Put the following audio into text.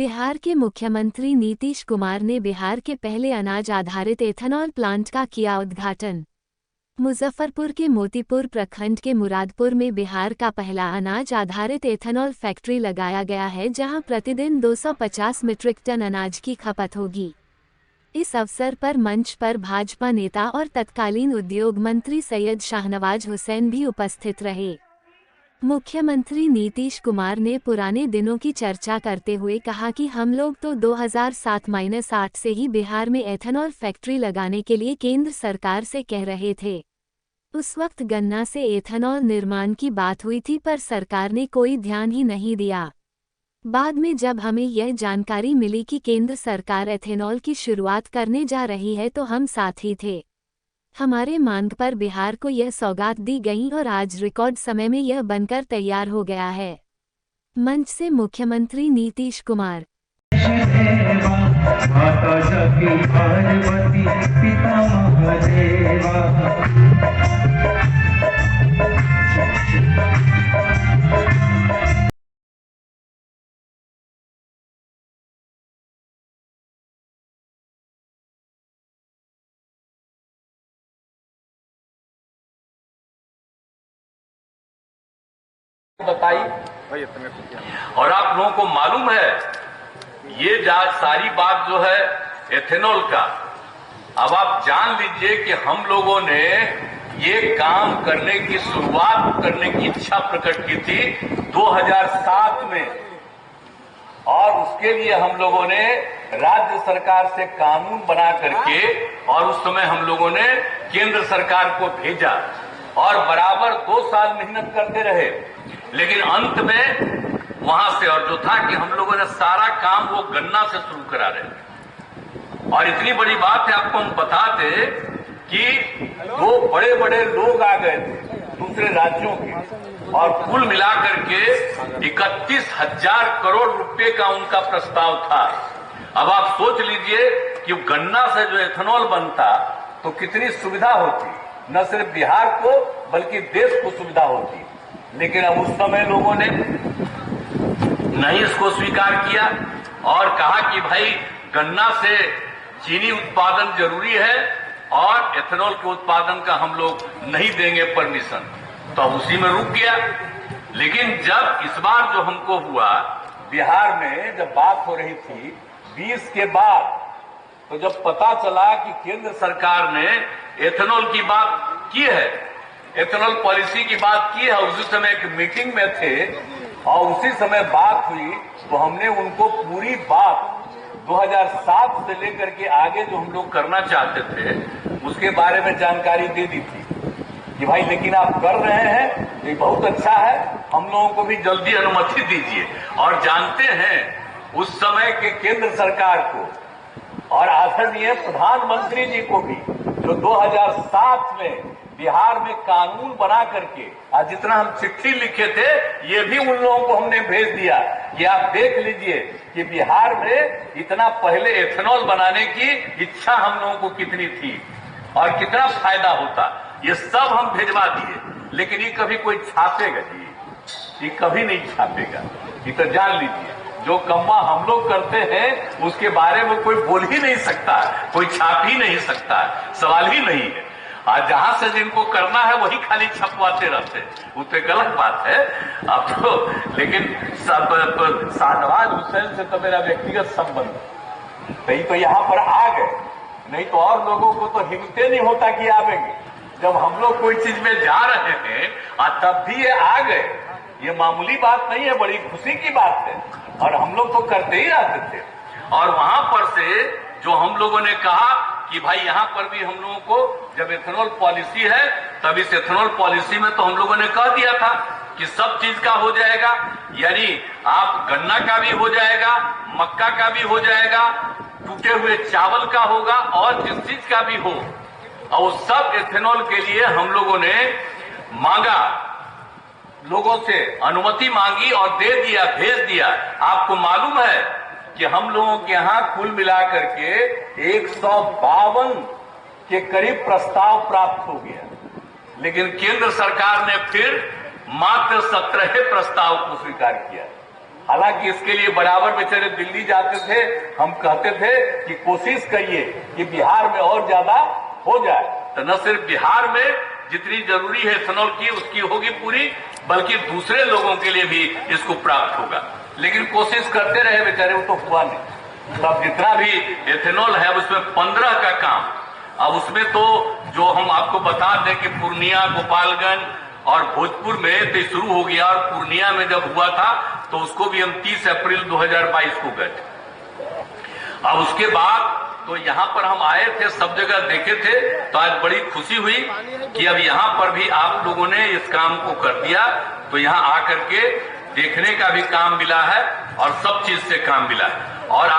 बिहार के मुख्यमंत्री नीतीश कुमार ने बिहार के पहले अनाज आधारित एथेनॉल प्लांट का किया उद्घाटन। मुजफ्फरपुर के मोतीपुर प्रखंड के मुरादपुर में बिहार का पहला अनाज आधारित एथेनॉल फैक्ट्री लगाया गया है, जहां प्रतिदिन 250 मीट्रिक टन अनाज की खपत होगी। इस अवसर पर मंच पर भाजपा नेता और तत्कालीन उद्योग मंत्री सैयद शाहनवाज हुसैन भी उपस्थित रहे। मुख्यमंत्री नीतीश कुमार ने पुराने दिनों की चर्चा करते हुए कहा कि हम लोग तो 2007-8 से ही बिहार में एथेनॉल फैक्ट्री लगाने के लिए केंद्र सरकार से कह रहे थे। उस वक्त गन्ना से एथेनॉल निर्माण की बात हुई थी, पर सरकार ने कोई ध्यान ही नहीं दिया। बाद में जब हमें यह जानकारी मिली कि केंद्र सरकार एथेनॉल की शुरुआत करने जा रही है, तो हम साथ ही थे। हमारे मांग पर बिहार को यह सौगात दी गई और आज रिकॉर्ड समय में यह बनकर तैयार हो गया है। मंच से मुख्यमंत्री नीतीश कुमार। बताई और आप लोगों को मालूम है ये सारी बात जो है एथेनॉल का, अब आप जान लीजिए कि हम लोगों ने ये काम करने की शुरुआत करने की इच्छा प्रकट की थी 2007 में, और उसके लिए हम लोगों ने राज्य सरकार से कानून बना करके और उस समय हम लोगों ने केंद्र सरकार को भेजा और बराबर 2 साल मेहनत करते रहे। लेकिन अंत में वहां से और जो था कि हम लोगों ने सारा काम वो गन्ना से शुरू करा रहे। और इतनी बड़ी बात है, आपको हम बताते कि 2 बड़े बड़े लोग आ गए थे दूसरे राज्यों के, और कुल मिलाकर के 31,000 करोड़ रुपए का उनका प्रस्ताव था। अब आप सोच लीजिए कि गन्ना से जो एथेनॉल बनता तो कितनी सुविधा होती, न सिर्फ बिहार को बल्कि देश को सुविधा होती। लेकिन अब उस समय लोगों ने नहीं इसको स्वीकार किया और कहा कि भाई गन्ना से चीनी उत्पादन जरूरी है और एथेनॉल के उत्पादन का हम लोग नहीं देंगे परमिशन, तो उसी में रुक गया। लेकिन जब इस बार जो हमको हुआ बिहार में, जब बात हो रही थी 20 के बाद, तो जब पता चला कि केंद्र सरकार ने एथेनॉल की बात की है, एथेनॉल पॉलिसी की बात की है, उसी समय एक मीटिंग में थे और उसी समय बात हुई, तो हमने उनको पूरी बात 2007 से लेकर के आगे जो हम लोग करना चाहते थे उसके बारे में जानकारी दे दी थी कि भाई लेकिन आप कर रहे हैं, ये बहुत अच्छा है, हम लोगों को भी जल्दी अनुमति दीजिए। और जानते हैं उस समय के केंद्र सरकार को और आदरणीय प्रधानमंत्री जी को भी, जो 2007 में बिहार में कानून बना करके आज जितना हम चिट्ठी लिखे थे ये भी उन लोगों को हमने भेज दिया कि आप देख लीजिए कि बिहार में इतना पहले एथेनॉल बनाने की इच्छा हम लोगों को कितनी थी और कितना फायदा होता, ये सब हम भेजवा दिए। लेकिन ये कभी कोई छापेगा जी, ये कभी नहीं छापेगा। ये तो जान लीजिए जो कम्मा हम लोग करते हैं उसके बारे में कोई बोल ही नहीं सकता, कोई छाप ही नहीं सकता, सवाल ही नहीं है। आज जहां से जिनको करना है वही खाली छपवाते रहते हैं, वो तो गलत बात है। अब तो लेकिन शाहनवाज हुसैन से तो मेरा व्यक्तिगत संबंध, नहीं तो यहां पर आ गए, नहीं तो और लोगों को तो हिम्मत नहीं होता कि आवेंगे। जब हम लोग कोई चीज में जा रहे हैं तब भी ये आ गए, ये मामूली बात नहीं है, बड़ी खुशी की बात है और हम लोग तो करते ही रहते थे। और वहां पर से जो हम लोगों ने कहा कि भाई यहां पर भी हम लोगों को जब एथेनॉल पॉलिसी है तब इस एथेनॉल पॉलिसी में तो हम लोगों ने कह दिया था कि सब चीज का हो जाएगा, यानी आप गन्ना का भी हो जाएगा, मक्का का भी हो जाएगा, टूटे हुए चावल का होगा और जिस चीज का भी हो, और सब एथेनॉल के लिए हम लोगों ने मांगा, लोगों से अनुमति मांगी और दे दिया, भेज दिया। आपको मालूम है कि हम लोगों के यहां कुल मिलाकर के 152 के करीब प्रस्ताव प्राप्त हो गया, लेकिन केंद्र सरकार ने फिर मात्र 17 प्रस्ताव को स्वीकार किया। हालांकि इसके लिए बराबर बेचारे दिल्ली जाते थे, हम कहते थे कि कोशिश करिए कि बिहार में और ज्यादा हो जाए। तो न सिर्फ बिहार में जितनी जरूरी है इथेनॉल की उसकी होगी पूरी, बल्कि दूसरे लोगों के लिए भी इसको प्राप्त होगा। लेकिन कोशिश करते रहे बेचारे, वो तो हुआ नहीं। तब जितना भी इथेनॉल है उसमें 15 का काम, अब उसमें तो जो हम आपको बता दें कि पूर्णिया, गोपालगंज और भोजपुर में तो शुरू हो गया, और पूर्णिया में जब हुआ था तो उसको भी हम 30 अप्रैल 2022 को गए थे। अब उसके बाद तो यहाँ पर हम आए थे, सब जगह देखे थे, तो आज बड़ी खुशी हुई कि अब यहाँ पर भी आप लोगों ने इस काम को कर दिया। तो यहाँ आकर के देखने का भी काम मिला है और सब चीज से काम मिला है। और